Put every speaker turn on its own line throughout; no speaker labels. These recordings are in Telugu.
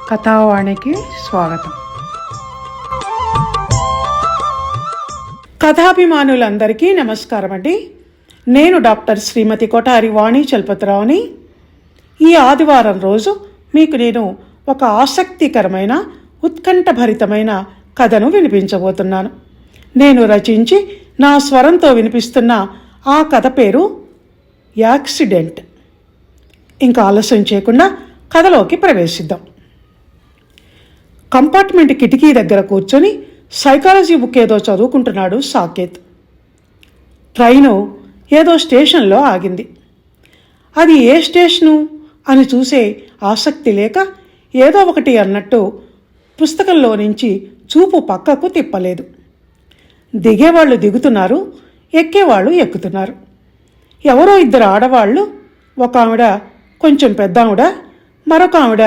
కథావాణికి స్వాగతం. కథాభిమానులందరికీ నమస్కారం అండి. నేను డాక్టర్ శ్రీమతి కొఠారి వాణి చలపతిరావుని. ఈ ఆదివారం రోజు మీకు నేను ఒక ఆసక్తికరమైన ఉత్కంఠభరితమైన కథను వినిపించబోతున్నాను. నేను రచించి నా స్వరంతో వినిపిస్తున్న ఆ కథ పేరు యాక్సిడెంట్. ఇంకా ఆలస్యం చేయకుండా కథలోకి ప్రవేశిద్దాం. కంపార్ట్మెంట్ కిటికీ దగ్గర కూర్చొని సైకాలజీ బుక్ ఏదో చదువుకుంటున్నాడు సాకేత్. ట్రైను ఏదో స్టేషన్లో ఆగింది. అది ఏ స్టేషను అని చూసే ఆసక్తి లేక ఏదో ఒకటి అన్నట్టు పుస్తకంలో నుంచి చూపు పక్కకు తిప్పలేదు. దిగేవాళ్ళు దిగుతున్నారు, ఎక్కేవాళ్ళు ఎక్కుతున్నారు. ఎవరో ఇద్దరు ఆడవాళ్ళు, ఒక ఆవిడ కొంచెం పెద్ద ఆవిడ, మరొక ఆవిడ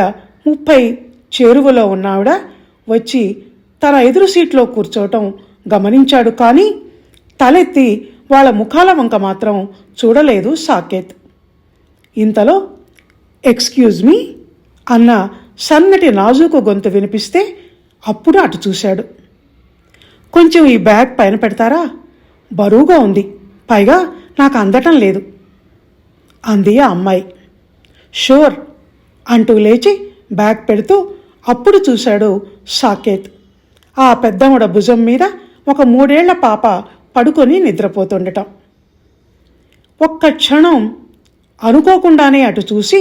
30 చేరువలో ఉన్న ఆవిడ వచ్చి తన ఎదురు సీట్లో కూర్చోవటం గమనించాడు. కానీ తలెత్తి వాళ్ళ ముఖాల వంక మాత్రం చూడలేదు సాకేత్. ఇంతలో ఎక్స్క్యూజ్ మీ అన్న సన్నటి నాజూకు గొంతు వినిపిస్తే అప్పుడు అటు చూశాడు. కొంచెం ఈ బ్యాగ్ పైన పెడతారా? బరువుగా ఉంది, పైగా నాకు అందటం లేదు అంది ఆ అమ్మాయి. షూర్ అంటూ లేచి బ్యాగ్ పెడుతూ అప్పుడు చూశాడు సాకేత్. ఆ పెద్దమ్మడ భుజం మీద ఒక 3 ఏళ్ల పాప పడుకొని నిద్రపోతుండటం. ఒక్క క్షణం అనుకోకుండానే అటు చూసి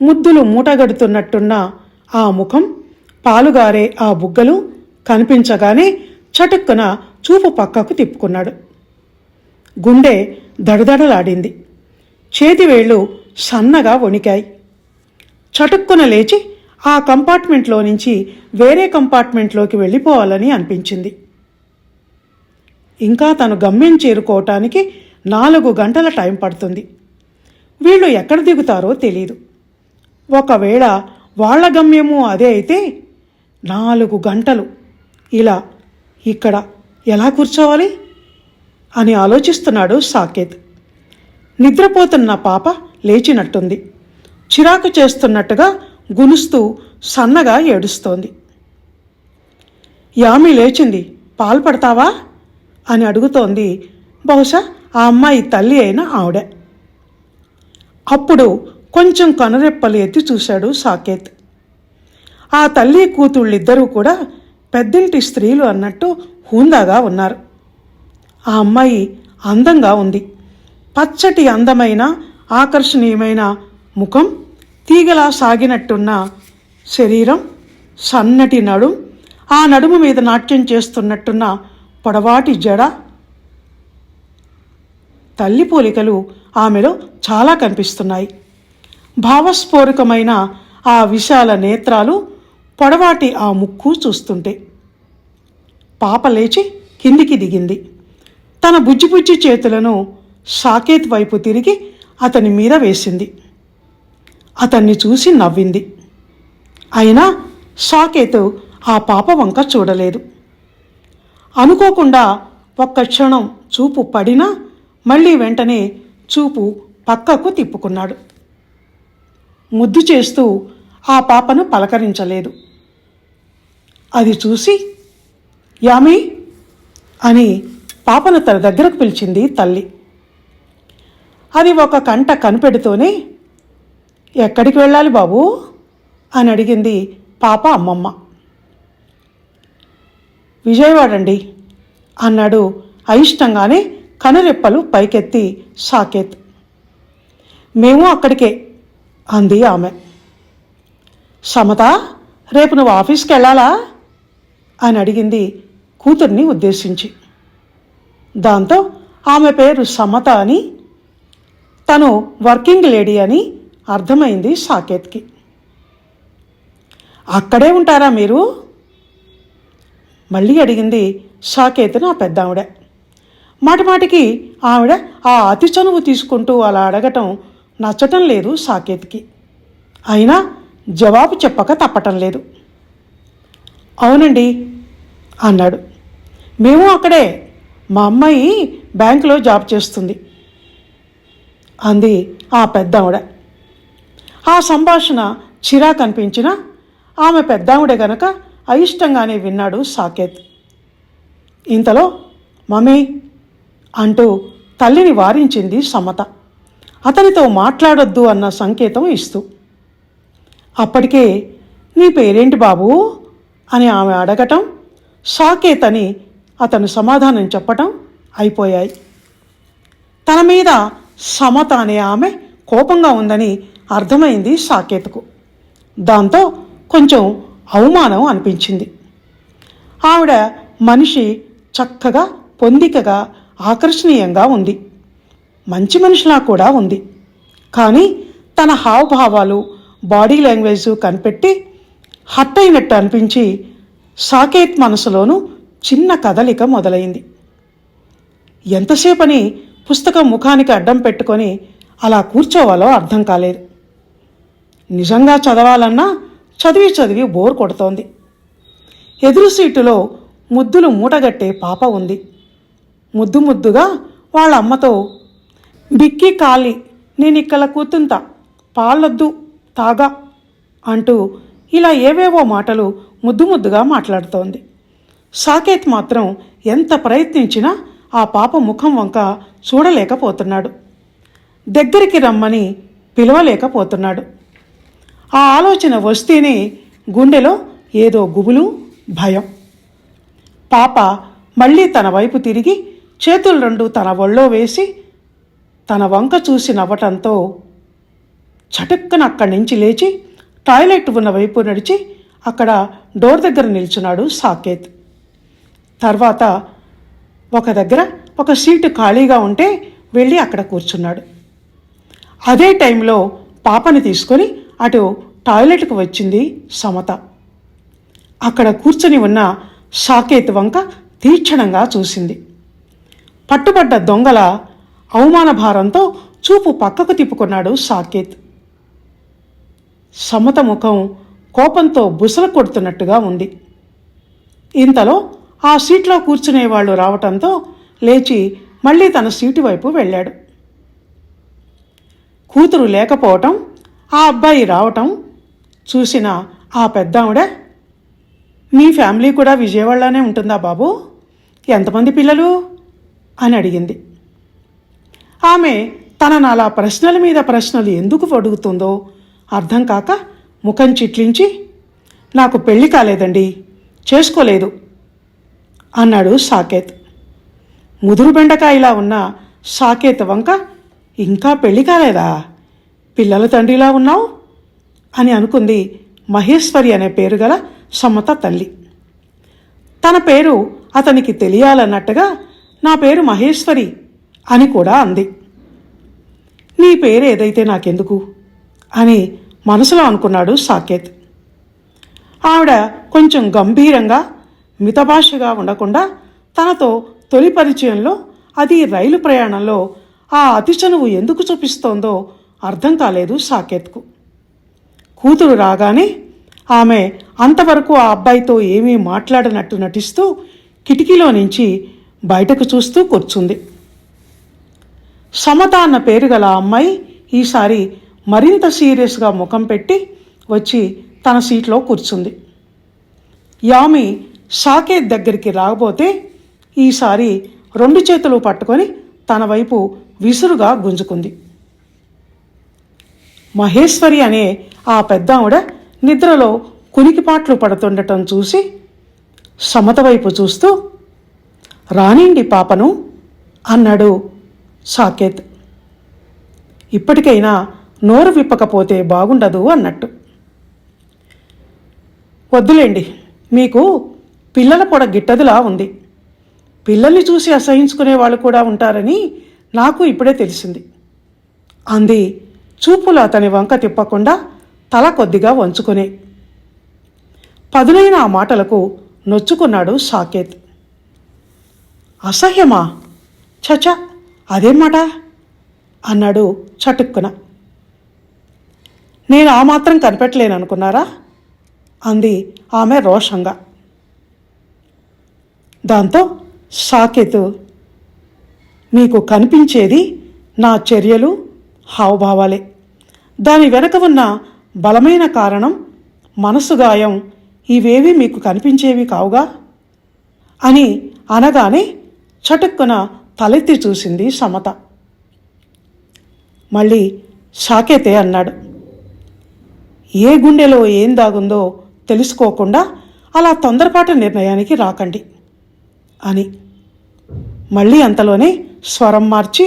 ముద్దులు మూటగడుతున్నట్టున్న ఆ ముఖం, పాలుగారే ఆ బుగ్గలు కనిపించగానే చటుక్కున చూపు పక్కకు తిప్పుకున్నాడు. గుండె దడదడలాడింది. చేతివేళ్లు సన్నగా వణికాయి. చటుక్కున లేచి ఆ కంపార్ట్మెంట్లో నుంచి వేరే కంపార్ట్మెంట్లోకి వెళ్ళిపోవాలని అనిపించింది. ఇంకా తను గమ్యం చేరుకోవటానికి 4 గంటల టైం పడుతుంది. వీళ్ళు ఎక్కడ దిగుతారో తెలీదు. ఒకవేళ వాళ్ళ గమ్యము అదే అయితే 4 గంటలు ఇలా ఇక్కడ ఎలా కూర్చోవాలి అని ఆలోచిస్తున్నాడు సాకేత్. నిద్రపోతున్న పాప లేచినట్టుంది. చిరాకు చేస్తున్నట్టుగా గునుస్తూ సన్నగా ఏడుస్తోంది. యామి లేచింది, పాలు పడతావా అని అడుగుతోంది. బహుశా ఆ అమ్మాయి తల్లి అయిన ఆవిడ. అప్పుడు కొంచెం కనురెప్పలు ఎత్తి చూశాడు సాకేత్. ఆ తల్లి కూతుళ్ళిద్దరూ కూడా పెద్దింటి స్త్రీలు అన్నట్టు హుందాగా ఉన్నారు. ఆ అమ్మాయి అందంగా ఉంది. పచ్చటి అందమైన ఆకర్షణీయమైన ముఖం, తీగలా సాగినట్టున్న శరీరం, సన్నటి నడుం, ఆ నడుము మీద నాట్యం చేస్తున్నట్టున్న పొడవాటి జడ. తల్లి పోలికలు ఆమెలో చాలా కనిపిస్తున్నాయి. భావస్ఫోరకమైన ఆ విశాల నేత్రాలు, పొడవాటి ఆ ముక్కు చూస్తుంటే. పాప లేచి కిందికి దిగింది. తన బుజ్జి చేతులను సాకేత్ వైపు తిరిగి అతని మీద వేసింది. అతన్ని చూసి నవ్వింది. అయినా సాకేత్ ఆ పాప వంక చూడలేదు. అనుకోకుండా ఒక్క క్షణం చూపు పడినా మళ్ళీ వెంటనే చూపు పక్కకు తిప్పుకున్నాడు. ముద్దు చేస్తూ ఆ పాపను పలకరించలేదు. అది చూసి యామి అని పాపను తన దగ్గరకు పిలిచింది తల్లి. అది ఒక కంట కనిపెడుతూనే ఎక్కడికి వెళ్ళాలి బాబూ అని అడిగింది పాప అమ్మమ్మ. విజయవాడ అండి అన్నాడు అయిష్టంగానే కనురెప్పలు పైకెత్తి సాకేత్. మేము అక్కడికే అంది ఆమె. సమత, రేపు నువ్వు ఆఫీస్కి వెళ్ళాలా అని అడిగింది కూతుర్ని ఉద్దేశించి. దాంతో ఆమె పేరు సమత అని, తను వర్కింగ్ లేడీ అని అర్థమైంది సాకేత్కి. అక్కడే ఉంటారా మీరు మళ్ళీ అడిగింది సాకేత్ నా పెద్ద ఆవిడ. మాటిమాటికి ఆవిడ ఆ అతి చనువు తీసుకుంటూ అలా అడగటం నచ్చటం లేదు సాకేత్కి. అయినా జవాబు చెప్పక తప్పటం లేదు. అవునండి అన్నాడు. మేము అక్కడే, మా అమ్మాయి బ్యాంకులో జాబ్ చేస్తుంది అంది ఆ పెద్ద ఆవిడ. ఆ సంభాషణ చిరాకు అనిపించినా ఆమె పెద్దావిడే గనక అయిష్టంగానే విన్నాడు సాకేత్. ఇంతలో మమ్మీ అంటూ తల్లిని వారించింది సమత, అతనితో మాట్లాడొద్దు అన్న సంకేతం ఇస్తూ. అప్పటికే నీ పేరేంటి బాబూ అని ఆమె అడగటం, సాకేత్ అని అతను సమాధానం చెప్పటం అయిపోయాయి. తన మీద సమత అనే ఆమె కోపంగా ఉందని అర్థమైంది సాకేత్కు. దాంతో కొంచెం అవమానం అనిపించింది. ఆవిడ మనిషి చక్కగా పొందికగా ఆకర్షణీయంగా ఉంది, మంచి మనిషిలా కూడా ఉంది. కానీ తన హావభావాలు బాడీ లాంగ్వేజ్ కనిపెట్టి హర్ట్ అయినట్టు అనిపించి సాకేత్ మనసులోనూ చిన్న కదలిక మొదలైంది. ఎంతసేపని పుస్తకం ముఖానికి అడ్డం పెట్టుకొని అలా కూర్చోవాలో అర్థం కాలేదు. నిజంగా చదవాలన్నా చదివి చదివి బోర్ కొడుతోంది. ఎదురు సీటులో ముద్దులు మూటగట్టే పాప ఉంది. ముద్దు ముద్దుగా వాళ్ళ అమ్మతో బిక్కి కాలి నేనిక్కల కూతుంతా పాలొద్దు తాగా అంటూ ఇలా ఏవేవో మాటలు ముద్దు ముద్దుగా మాట్లాడుతోంది. సాకేత్ మాత్రం ఎంత ప్రయత్నించినా ఆ పాప ముఖం వంక చూడలేకపోతున్నాడు, దగ్గరికి రమ్మని పిలవలేకపోతున్నాడు. ఆ ఆలోచన వస్తేనే గుండెలో ఏదో గుబులు, భయం. పాప మళ్ళీ తన వైపు తిరిగి చేతులు రెండు తన ఒళ్ళో వేసి తన వంక చూసి నవ్వటంతో చటుక్కన అక్కడి నుంచి లేచి టాయిలెట్ ఉన్న వైపు నడిచి అక్కడ డోర్ దగ్గర నిల్చున్నాడు సాకేత్. తర్వాత ఒక దగ్గర ఒక సీటు ఖాళీగా ఉంటే వెళ్ళి అక్కడ కూర్చున్నాడు. అదే టైంలో పాపని తీసుకొని అటు టాయిలెట్కు వచ్చింది సమత. అక్కడ కూర్చుని ఉన్న సాకేత్ వంక తీక్షణంగా చూసింది. పట్టుబడ్డ దొంగల అవమాన భారంతో చూపు పక్కకు తిప్పుకున్నాడు సాకేత్. సమత ముఖం కోపంతో బుసలు కొడుతున్నట్టుగా ఉంది. ఇంతలో ఆ సీట్లో కూర్చునేవాళ్ళు రావటంతో లేచి మళ్ళీ తన సీటు వైపు వెళ్ళాడు. కూతురు లేకపోవటం, ఆ అబ్బాయి రావటం చూసిన ఆ పెద్దావిడ, మీ ఫ్యామిలీ కూడా విజయవాడలోనే ఉంటుందా బాబు? ఎంతమంది పిల్లలు అని అడిగింది. ఆమె తనను అలా ప్రశ్నల మీద ప్రశ్నలు ఎందుకు అడుగుతుందో అర్థం కాక ముఖం చిట్లించి, నాకు పెళ్లి కాలేదండి, చేసుకోలేదు అన్నాడు సాకేత్. ముదురు బెండకాయలా ఉన్న సాకేత్ వంక, ఇంకా పెళ్లి కాలేదా, పిల్లల తండ్రిలా ఉన్నావు అని అనుకుంది మహేశ్వరి అనే పేరు గల సమత తల్లి. తన పేరు అతనికి తెలియాలన్నట్టుగా నా పేరు మహేశ్వరి అని కూడా అంది. నీ పేరు ఏదైతే నాకెందుకు అని మనసులో అనుకున్నాడు సాకేత్. ఆవిడ కొంచెం గంభీరంగా మితభాషగా ఉండకుండా తనతో తొలి పరిచయంలో, అది రైలు ప్రయాణంలో ఆ అతి చనువు ఎందుకు చూపిస్తోందో అర్థం కాలేదు సాకేత్కు. కూతురు రాగానే ఆమె అంతవరకు ఆ అబ్బాయితో ఏమీ మాట్లాడనట్టు నటిస్తూ కిటికీలో నుంచి బయటకు చూస్తూ కూర్చుంది. సమత అన్న పేరు గల అమ్మాయి ఈసారి మరింత సీరియస్గా ముఖం పెట్టి వచ్చి తన సీట్లో కూర్చుంది. యామి సాకేత్ దగ్గరికి రాకపోతే ఈసారి రెండు చేతులు పట్టుకొని తన వైపు విసురుగా గుంజుకుంది. మహేశ్వరి అనే ఆ పెద్దావిడ నిద్రలో కునికిపాట్లు పడుతుండటం చూసి సమత వైపు చూస్తూ, రానిండి పాపను అన్నాడు సాకేత్. ఇప్పటికైనా నోరు విప్పకపోతే బాగుండదు అన్నట్టు. వద్దులేండి, మీకు పిల్లల పొడ గిట్టదులా ఉంది, పిల్లల్ని చూసి అసహించుకునే వాళ్ళు కూడా ఉంటారని నాకు ఇప్పుడే తెలిసింది అంది చూపులు అతని వంక తిప్పకుండా తల కొద్దిగా వంచుకునే. పదునైన ఆ మాటలకు నొచ్చుకున్నాడు సాకేత్. అసహ్యమా? చచ, అదేం మాట అన్నాడు చటుక్కున. నేను ఆ మాత్రం కనిపెట్టలేననుకున్నారా అంది ఆమె రోషంగా. దాంతో సాకేత్, మీకు కనిపించేది నా చర్యలు, హావభావాలే, దాని వెనక ఉన్న బలమైన కారణం మనసు గాయం ఇవేవి మీకు కనిపించేవి కావుగా అని అనగానే చటుక్కున తలెత్తి చూసింది సమత. మళ్ళీ సాకేతే అన్నాడు, ఏ గుండెలో ఏం దాగుందో తెలుసుకోకుండా అలా తొందరపాటు నిర్ణయానికి రాకండి అని. మళ్ళీ అంతలోనే స్వరం మార్చి,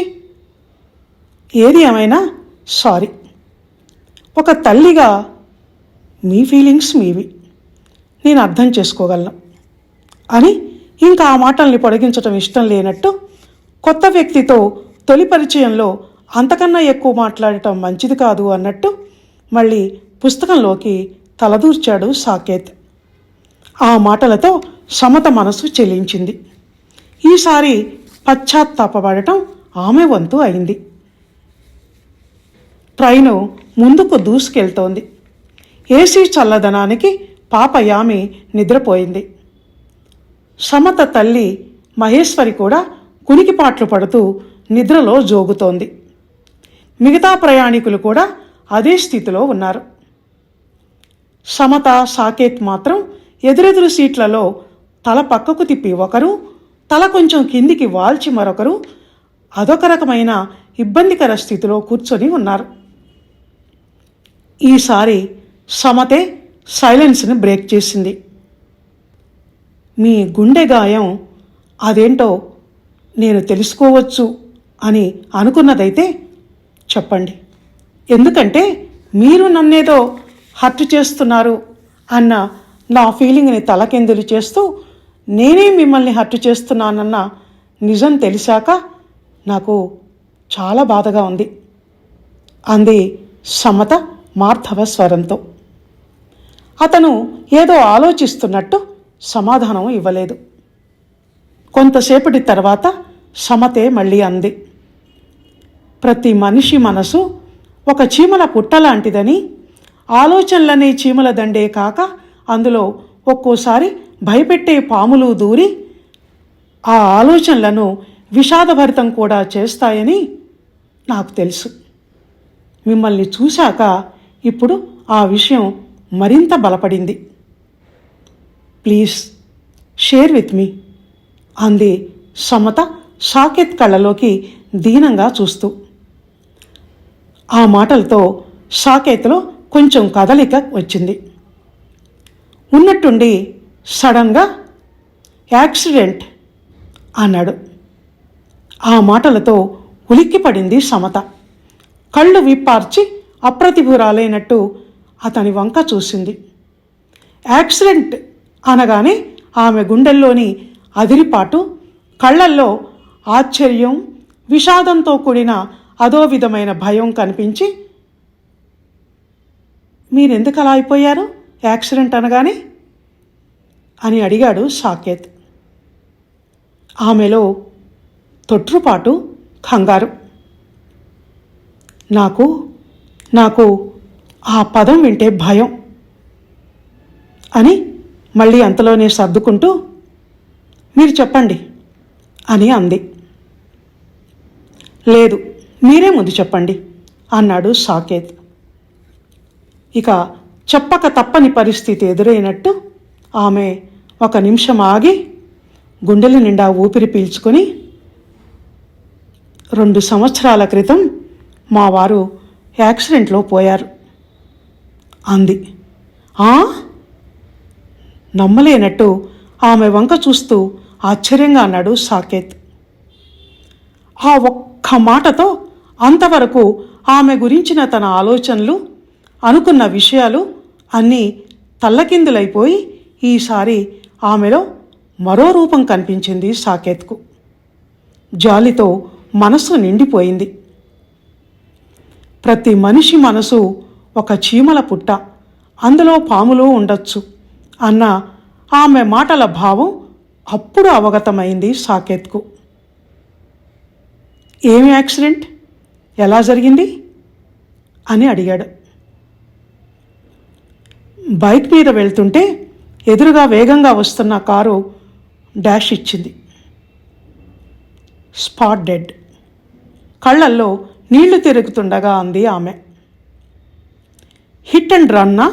ఏది ఏమైనా సారీ, ఒక తల్లిగా మీ ఫీలింగ్స్ మీవి, నేను అర్థం చేసుకోగలను అని ఇంకా ఆ మాటల్ని పొడిగించటం ఇష్టం లేనట్టు కొత్త వ్యక్తితో తొలి పరిచయంలో అంతకన్నా ఎక్కువ మాట్లాడటం మంచిది కాదు అన్నట్టు మళ్ళీ పుస్తకంలోకి తలదూర్చాడు సాకేత్. ఆ మాటలతో సమత మనసు చెలించింది. ఈసారి పశ్చాత్తాపపడటం ఆమె వంతు అయింది. ట్రైను ముందుకు దూసుకెళ్తోంది. ఏసీ చల్లదనానికి పాప యామి నిద్రపోయింది. సమత తల్లి మహేశ్వరి కూడా కునికిపాట్లు పడుతూ నిద్రలో జోగుతోంది. మిగతా ప్రయాణికులు కూడా అదే స్థితిలో ఉన్నారు. సమత, సాకేత్ మాత్రం ఎదురెదురు సీట్లలో తల పక్కకు తిప్పి ఒకరు, తల కొంచెం కిందికి వాల్చి మరొకరు అదొక రకమైన ఇబ్బందికర స్థితిలో కూర్చొని ఉన్నారు. ఈసారి సమతే సైలెన్స్ని బ్రేక్ చేసింది. మీ గుండె గాయం అదేంటో నేను తెలుసుకోవచ్చు అని అనుకున్నదైతే చెప్పండి. ఎందుకంటే మీరు నన్నేదో హర్ట్ చేస్తున్నారు అన్న నా ఫీలింగ్ని తలకిందులు చేస్తూ నేనే మిమ్మల్ని హర్ట్ చేస్తున్నానన్న నిజం తెలిసాక నాకు చాలా బాధగా ఉంది అంది సమత మార్ధవ స్వరంతో. అతను ఏదో ఆలోచిస్తున్నట్టు సమాధానం ఇవ్వలేదు. కొంతసేపటి తర్వాత సమతే మళ్ళీ అంది, ప్రతి మనిషి మనసు ఒక చీమల పుట్టలాంటిదని, ఆలోచనలనే చీమల దండే కాక అందులో ఒక్కోసారి భయపెట్టే పాములు దూరి ఆ ఆలోచనలను విషాదభరితం కూడా చేస్తాయని నాకు తెలుసు. మిమ్మల్ని చూశాక ఇప్పుడు ఆ విషయం మరింత బలపడింది. ప్లీజ్ షేర్ విత్ మీ అంది సమత సాకేత్ కళ్ళలోకి దీనంగా చూస్తూ. ఆ మాటలతో సాకేత్లో కొంచెం కదలిక వచ్చింది. ఉన్నట్టుండి సడన్గా యాక్సిడెంట్ అన్నాడు. ఆ మాటలతో ఉలిక్కిపడింది సమత. కళ్ళు విప్పార్చి అప్రతిభురాలైనట్టు అతని వంక చూసింది. యాక్సిడెంట్ అనగానే ఆమె గుండెల్లోని అదిరిపాటు, కళ్ళల్లో ఆశ్చర్యం, విషాదంతో కూడిన అదో విధమైన భయం కనిపించి, మీరెందుకు అలా అయిపోయారు యాక్సిడెంట్ అనగానే అని అడిగాడు సాకేత్. ఆమెలో తొట్రుపాటు, కంగారు. నాకు ఆ పదం వింటే భయం అని మళ్ళీ అంతలోనే సర్దుకుంటూ, మీరు చెప్పండి అని అంది. లేదు, మీరే ముందు చెప్పండి అన్నాడు సాకేత్. ఇక చెప్పక తప్పని పరిస్థితి ఎదురైనట్టు ఆమె ఒక నిమిషం ఆగి గుండెల నిండా ఊపిరి పీల్చుకొని, 2 సంవత్సరాల క్రితం మా వారు యాక్సిడెంట్లో పోయారు అంది. నమ్మలేనట్టు ఆమె వంక చూస్తూ ఆశ్చర్యంగా అన్నాడు సాకేత్. ఆ ఒక్క మాటతో అంతవరకు ఆమె గురించిన తన ఆలోచనలు, అనుకున్న విషయాలు అన్నీ తల్లకిందులైపోయి ఈసారి ఆమెలో మరో రూపం కనిపించింది సాకేత్కు. జాలితో మనసు నిండిపోయింది. ప్రతి మనిషి మనసు ఒక చీమల పుట్ట, అందులో పాములు ఉండొచ్చు అన్న ఆమె మాటల భావం అప్పుడు అవగతమైంది సాకేత్కు. ఏమి యాక్సిడెంట్, ఎలా జరిగింది అని అడిగాడు. బైక్ మీద వెళ్తుంటే ఎదురుగా వేగంగా వస్తున్న కారు డాష్ ఇచ్చింది. Spot dead. కళ్ళల్లో నీళ్లు తిరుగుతుండగా అంది ఆమె. హిట్ అండ్ రన్నా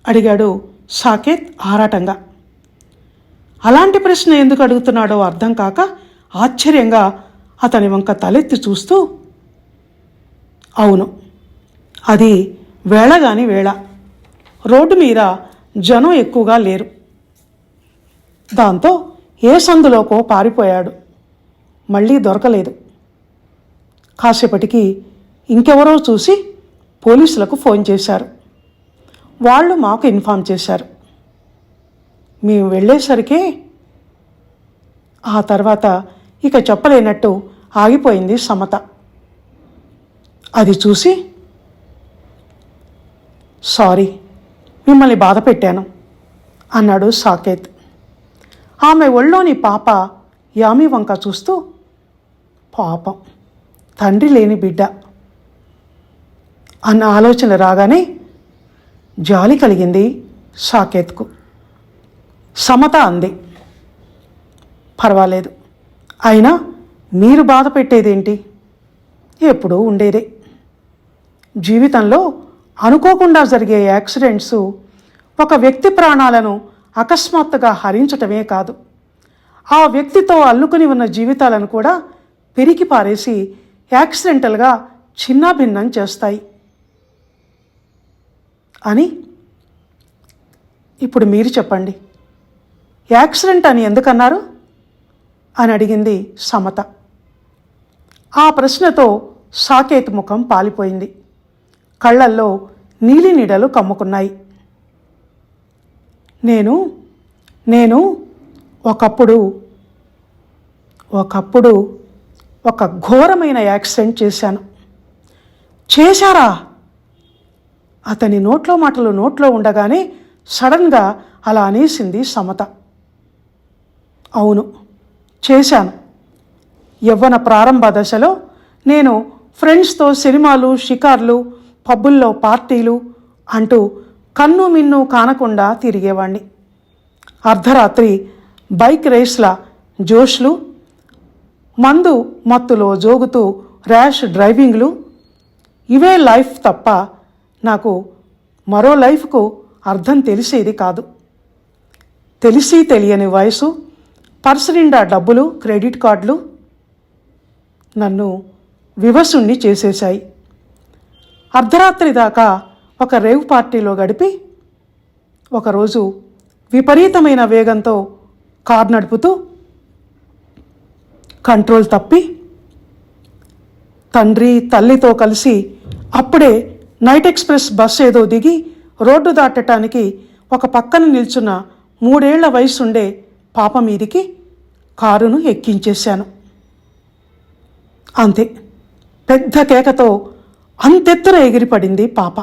అడిగాడు సాకేత్ ఆరాటంగా. అలాంటి ప్రశ్న ఎందుకు అడుగుతున్నాడో అర్థం కాక ఆశ్చర్యంగా అతని వంక తలెత్తి చూస్తూ, అవును, అది వేళగాని వేళ. రోడ్డు మీద జనం ఎక్కువగా లేరు. దాంతో ఏ సందులోకో పారిపోయాడు. మళ్ళీ దొరకలేదు. కాసేపటికి ఇంకెవరో చూసి పోలీసులకు ఫోన్ చేశారు. వాళ్ళు మాకు ఇన్ఫామ్ చేశారు. మేము వెళ్ళేసరికే ఆ తర్వాత ఇక చెప్పలేనట్టు ఆగిపోయింది సమత. అది చూసి, సారీ, మిమ్మల్ని బాధ పెట్టాను అన్నాడు సాకేత్. ఆమె ఒళ్ళోని పాప యామి వంక చూస్తూ, పాపం, తండ్రి లేని బిడ్డ అన్న ఆలోచన రాగానే జాలి కలిగింది సాకేత్కు. సమత అంది, పర్వాలేదు, అయినా మీరు బాధ పెట్టేదేంటి? ఎప్పుడూ ఉండేదే. జీవితంలో అనుకోకుండా జరిగే యాక్సిడెంట్స్ ఒక వ్యక్తి ప్రాణాలను అకస్మాత్తుగా హరించటమే కాదు, ఆ వ్యక్తితో అల్లుకుని ఉన్న జీవితాలను కూడా పెరికి పారేసి యాక్సిడెంటల్గా చిన్నాభిన్నం చేస్తాయి అని. ఇప్పుడు మీరు చెప్పండి, యాక్సిడెంట్ అని ఎందుకన్నారు అని అడిగింది సమత. ఆ ప్రశ్నతో సాకేత్ ముఖం పాలిపోయింది. కళ్ళల్లో నీలి నీడలు కమ్ముకున్నాయి. నేను ఒకప్పుడు ఒక ఘోరమైన యాక్సిడెంట్ చేశాను. చేశారా? అతని నోట్లో మాటలు నోట్లో ఉండగానే సడన్గా అలా అనేసింది సమత. అవును, చేశాను. యవ్వన ప్రారంభ దశలో నేను ఫ్రెండ్స్తో సినిమాలు, షికార్లు, పబ్బుల్లో పార్టీలు అంటూ కన్ను మిన్ను కానకుండా తిరిగేవాణ్ణి. అర్ధరాత్రి బైక్ రేస్ల జోష్లు, మందు మత్తులో జోగుతూ ర్యాష్ డ్రైవింగ్లు, ఇవే లైఫ్ తప్ప నాకు మరో లైఫ్కు అర్థం తెలిసేది కాదు. తెలిసి తెలియని వయసు, పర్సు నిండా డబ్బులు, క్రెడిట్ కార్డులు నన్ను వివసుణ్ణి చేసేశాయి. అర్ధరాత్రి దాకా ఒక రేవ్ పార్టీలో గడిపి ఒకరోజు విపరీతమైన వేగంతో కారు నడుపుతూ కంట్రోల్ తప్పి తండ్రి తల్లితో కలిసి అప్పుడే నైట్ ఎక్స్ప్రెస్ బస్ ఏదో దిగి రోడ్డు దాటటానికి ఒక పక్కన నిల్చున్న 3 ఏళ్ల వయసుండే పాప మీదికి కారును ఎక్కించేశాను. అంతే, పెద్ద కేకతో అంతెత్తున ఎగిరిపడింది పాప.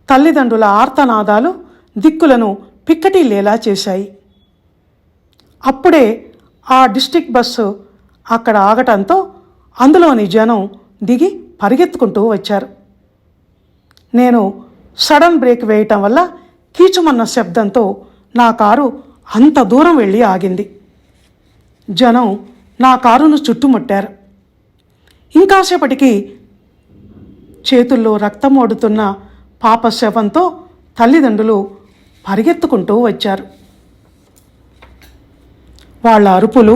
తల్లిదండ్రుల ఆర్తనాదాలు దిక్కులను పిక్కటిల్లేలా చేశాయి. అప్పుడే ఆ డిస్ట్రిక్ట్ బస్సు అక్కడ ఆగటంతో అందులోని జనం దిగి పరిగెత్తుకుంటూ వచ్చారు. నేను సడన్ బ్రేక్ వేయటం వల్ల కీచుమన్న శబ్దంతో నా కారు అంత దూరం వెళ్ళి ఆగింది. జనం నా కారును చుట్టుముట్టారు. ఇంకాసేపటికి చేతుల్లో రక్తం ఓడుతున్న పాప శవంతో తల్లిదండ్రులు పరిగెత్తుకుంటూ వచ్చారు. వాళ్ళ అరుపులు,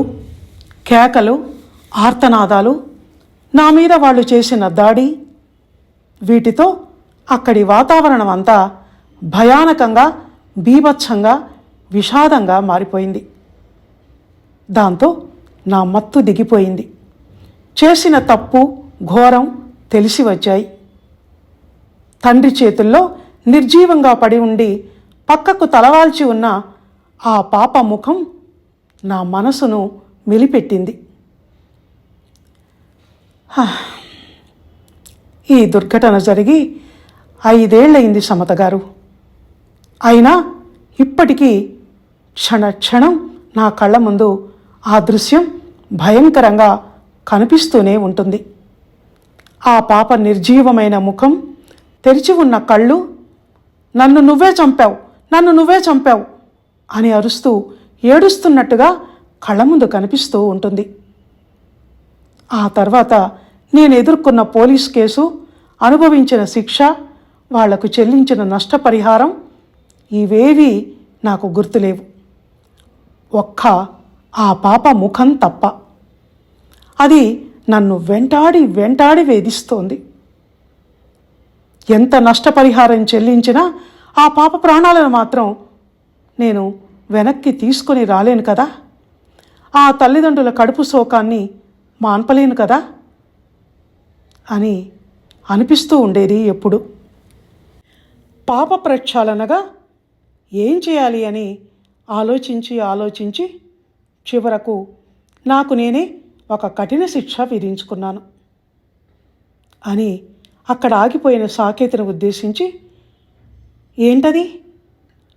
కేకలు, ఆర్తనాదాలు, నా మీద వాళ్ళు చేసిన దాడి, వీటితో అక్కడి వాతావరణం అంతా భయానకంగా, బీభత్సంగా, విషాదంగా మారిపోయింది. దాంతో నా మత్తు దిగిపోయింది. చేసిన తప్పు, ఘోరం తెలిసి వచ్చాయి. తండ్రి చేతుల్లో నిర్జీవంగా పడి ఉండి పక్కకు తలవాల్చి ఉన్న ఆ పాప ముఖం నా మనసును మెలిపెట్టింది. ఈ దుర్ఘటన జరిగి 5 ఏళ్ళయింది సమత గారు. అయినా ఇప్పటికీ క్షణ క్షణం నా కళ్ళ ముందు ఆ దృశ్యం భయంకరంగా కనిపిస్తూనే ఉంటుంది. ఆ పాప నిర్జీవమైన ముఖం, తెరిచి ఉన్న కళ్ళు, నన్ను నువ్వే చంపావు, నన్ను నువ్వే చంపావు అని అరుస్తూ ఏడుస్తున్నట్టుగా కళ్ళ ముందు కనిపిస్తూ ఉంటుంది. ఆ తర్వాత నేను ఎదుర్కొన్న పోలీస్ కేసు, అనుభవించిన శిక్ష, వాళ్లకు చెల్లించిన నష్టపరిహారం ఇవేవీ నాకు గుర్తులేవు. ఒక్క ఆ పాప ముఖం తప్ప. అది నన్ను వెంటాడి వెంటాడి వేధిస్తోంది. ఎంత నష్టపరిహారం చెల్లించినా ఆ పాప ప్రాణాలను మాత్రం నేను వెనక్కి తీసుకొని రాలేను కదా. ఆ తల్లిదండ్రుల కడుపు శోకాన్ని మాన్పలేను కదా అని అనిపిస్తూ ఉండేది ఎప్పుడు. పాప ప్రక్షాళనగా ఏం చేయాలి అని ఆలోచించి చివరకు నాకు నేనే ఒక కఠిన శిక్ష విధించుకున్నాను అని అక్కడ ఆగిపోయిన సాకేతును ఉద్దేశించి, ఏంటది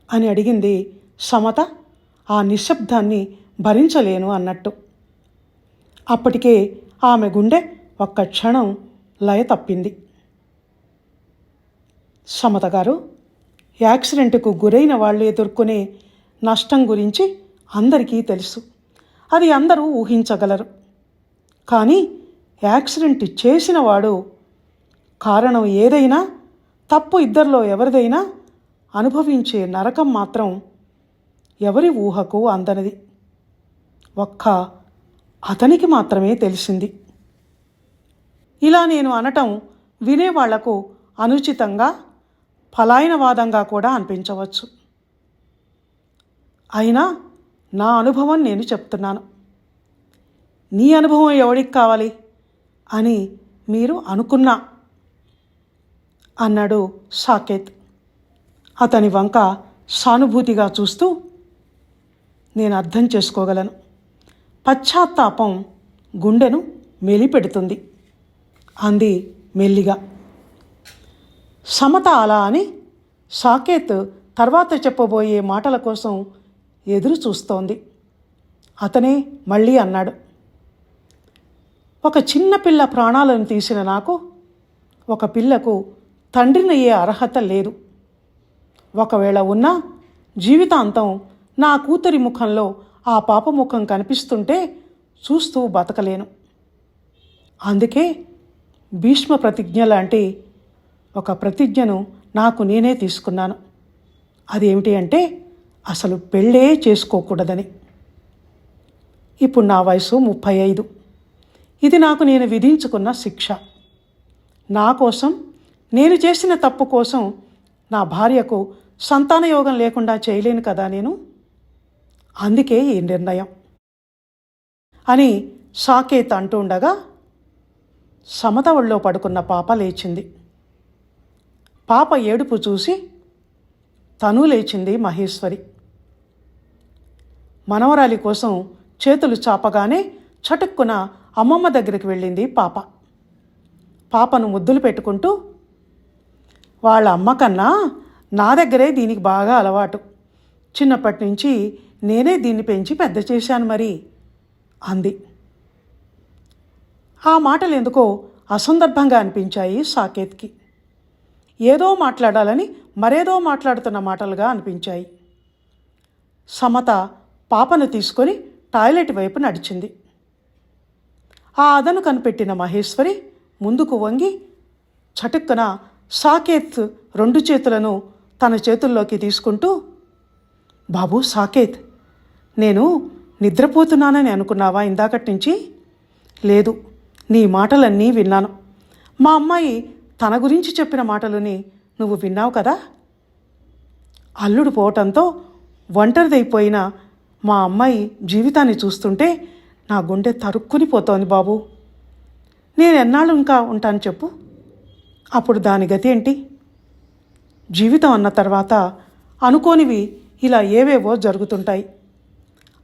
అని అడిగింది సమత ఆ నిశ్శబ్దాన్ని భరించలేను అన్నట్టు. అప్పటికే ఆమె గుండె ఒక్క క్షణం లయ తప్పింది. సమత గారు, యాక్సిడెంట్కు గురైన వాళ్ళు ఎదుర్కొనే నష్టం గురించి అందరికీ తెలుసు. అది అందరూ ఊహించగలరు. కానీ యాక్సిడెంట్ చేసిన వాడు కారణం ఏదైనా, తప్పు ఇద్దరిలో ఎవరిదైనా అనుభవించే నరకం మాత్రం ఎవరి ఊహకు అందనిది. ఒక్క అతనికి మాత్రమే తెలిసింది. ఇలా నేను అనటం వినేవాళ్లకు అనుచితంగా, ఫలాయనవాదంగా కూడా అనిపించవచ్చు. అయినా నా అనుభవం నేను చెప్తున్నాను. నీ అనుభవం ఎవడికి కావాలి అని మీరు అనుకున్నా అన్నాడు సాకేత్ అతని వంక సానుభూతిగా చూస్తూ. నేను అర్థం చేసుకోగలను. పశ్చాత్తాపం గుండెను మెలిపెడుతుంది అంది మెల్లిగా. సమత అలా అని సాకేత్ తర్వాత చెప్పబోయే మాటల కోసం ఎదురు చూస్తోంది. అతనే మళ్ళీ అన్నాడు, ఒక చిన్న పిల్ల ప్రాణాలను తీసిన నాకు ఒక పిల్లకు తండ్రినయ్యే అర్హత లేదు. ఒకవేళ ఉన్నా జీవితాంతం నా కూతురి ముఖంలో ఆ పాప ముఖం కనిపిస్తుంటే చూస్తూ బతకలేను. అందుకే భీష్మ ప్రతిజ్ఞ లాంటి ఒక ప్రతిజ్ఞను నాకు నేనే తీసుకున్నాను. అదేమిటి అంటే అసలు పెళ్ళే చేసుకోకూడదని. ఇప్పుడు నా వయసు 35. ఇది నాకు నేను విధించుకున్న శిక్ష. నా కోసం, నేను చేసిన తప్పు కోసం నా భార్యకు సంతానయోగం లేకుండా చేయలేను కదా నేను. అందుకే ఈ నిర్ణయం అని సాకేత్ అంటూ ఉండగా సమత ఒళ్ళో పడుకున్న పాప లేచింది. పాప ఏడుపు చూసి తను లేచింది మహేశ్వరి. మనవరాలి కోసం చేతులు చాపగానే చటుక్కున అమ్మమ్మ దగ్గరికి వెళ్ళింది పాప. పాపను ముద్దులు పెట్టుకుంటూ, వాళ్ళ అమ్మ కన్నా నా దగ్గరే దీనికి బాగా అలవాటు. చిన్నప్పటి నుంచి నేనే దీన్ని పెంచి పెద్ద చేశాను మరి అంది. ఆ మాటలు ఎందుకో అసందర్భంగా అనిపించాయి సాకేత్కి. ఏదో మాట్లాడాలని మరేదో మాట్లాడుతున్న మాటలుగా అనిపించాయి. సమత పాపను తీసుకొని టాయిలెట్ వైపు నడిచింది. ఆ అదను కనిపెట్టిన మహేశ్వరి ముందుకు వంగి చటుక్కున సాకేత్ 2 చేతులను తన చేతుల్లోకి తీసుకుంటూ, బాబు సాకేత్, నేను నిద్రపోతున్నానని అనుకున్నావా ఇందాకటి నుంచి? లేదు, నీ మాటలన్నీ విన్నాను. మా అమ్మాయి తన గురించి చెప్పిన మాటలని నువ్వు విన్నావు కదా. అల్లుడు పోవటంతో ఒంటరిదైపోయిన మా అమ్మాయి జీవితాన్ని చూస్తుంటే నా గుండె తరుక్కుని పోతోంది బాబు. నేను ఎన్నాళ్ళు ఇంకా ఉంటాను చెప్పు? అప్పుడు దాని గతి ఏంటి? జీవితం అన్న తర్వాత అనుకోనివి ఇలా ఏవేవో జరుగుతుంటాయి.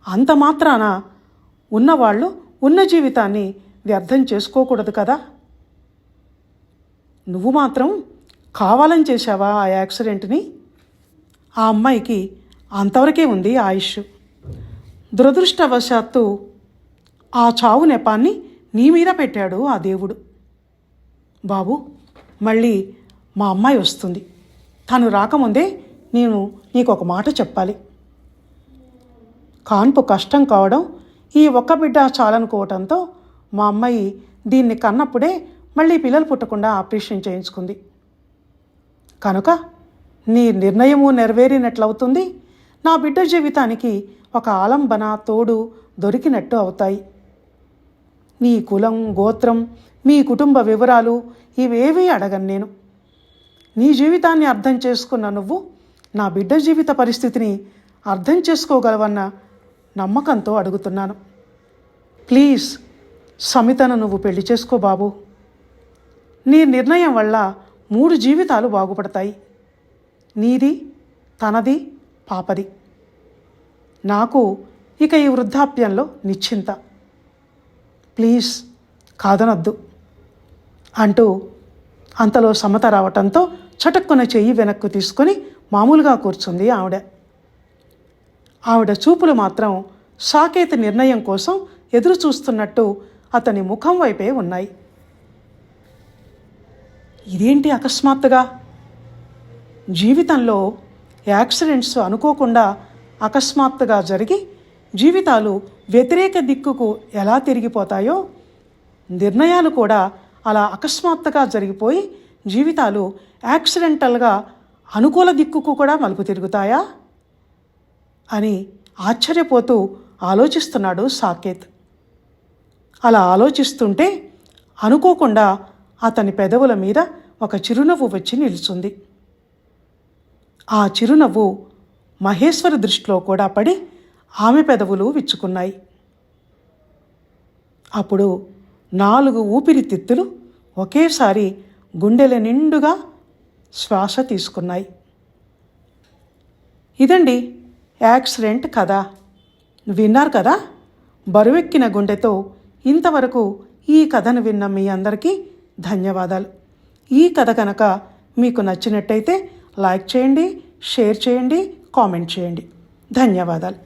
అంత మాత్రాన ఉన్నవాళ్ళు ఉన్న జీవితాన్ని వ్యర్థం చేసుకోకూడదు కదా. నువ్వు మాత్రం కావాలని చేశావా ఆ యాక్సిడెంట్ని? ఆ అమ్మాయికి అంతవరకే ఉంది ఆయుష్. దురదృష్టవశాత్తు ఆ చావు నెపాన్ని నీ మీద పెట్టాడు ఆ దేవుడు. బాబు, మళ్ళీ మా అమ్మాయి వస్తుంది. తను రాకముందే నేను నీకు ఒక మాట చెప్పాలి. కాన్పు కష్టం కావడం, ఈ ఒక్క బిడ్డ చాలనుకోవటంతో మా అమ్మాయి దీన్ని కన్నప్పుడే మళ్ళీ పిల్లలు పుట్టకుండా ఆపరేషన్ చేయించుకుంది. కనుక నీ నిర్ణయము నెరవేరినట్లవుతుంది. నా బిడ్డ జీవితానికి ఒక ఆలంబన తోడు దొరికినట్టు అవుతాయి. నీ కులం, గోత్రం, మీ కుటుంబ వివరాలు ఇవేవీ అడగను నేను. నీ జీవితాన్ని అర్థం చేసుకున్న నువ్వు నా బిడ్డ జీవిత పరిస్థితిని అర్థం చేసుకోగలవన్న నమ్మకంతో అడుగుతున్నాను. ప్లీజ్ సమితను నువ్వు పెళ్లి చేసుకో బాబు. నీ నిర్ణయం వల్ల 3 జీవితాలు బాగుపడతాయి. నీది, తనది, పాపది. నాకు ఇక ఈ వృద్ధాప్యంలో నిశ్చింత. ప్లీజ్ కాదనొద్దు అంటూ అంతలో సమత రావటంతో చటుక్కున చెయ్యి వెనక్కు తీసుకొని మామూలుగా కూర్చుంది ఆవిడ. ఆవిడ చూపులు మాత్రం సాకేత్ నిర్ణయం కోసం ఎదురు చూస్తున్నట్టు అతని ముఖం వైపే ఉన్నాయి. ఇదేంటి అకస్మాత్తుగా? జీవితంలో యాక్సిడెంట్స్ అనుకోకుండా అకస్మాత్తుగా జరిగి జీవితాలు వ్యతిరేక దిక్కుకు ఎలా తిరిగిపోతాయో, నిర్ణయాలు కూడా అలా అకస్మాత్తుగా జరిగిపోయి జీవితాలు యాక్సిడెంటల్గా అనుకూల దిక్కుకు కూడా మలుపు తిరుగుతాయా అని ఆశ్చర్యపోతూ ఆలోచిస్తున్నాడు సాకేత్. అలా ఆలోచిస్తుంటే అనుకోకుండా అతని పెదవుల మీద ఒక చిరునవ్వు వచ్చి నిలుచుంది. ఆ చిరునవ్వు మహేశ్వరి దృష్టిలో కూడా పడి ఆమె పెదవులు విచ్చుకున్నాయి. అప్పుడు 4 ఊపిరితిత్తులు ఒకేసారి గుండెల నిండుగా శ్వాస తీసుకున్నాయి. ఇదండి యాక్సిడెంట్ కథ. విన్నారు కదా? బరువెక్కిన గుండెతో ఇంతవరకు ఈ కథను విన్న మీ అందరికీ ధన్యవాదాలు. ఈ కథ కనుక మీకు నచ్చినట్టయితే లైక్ చేయండి, షేర్ చేయండి, కామెంట్ చేయండి. ధన్యవాదాలు.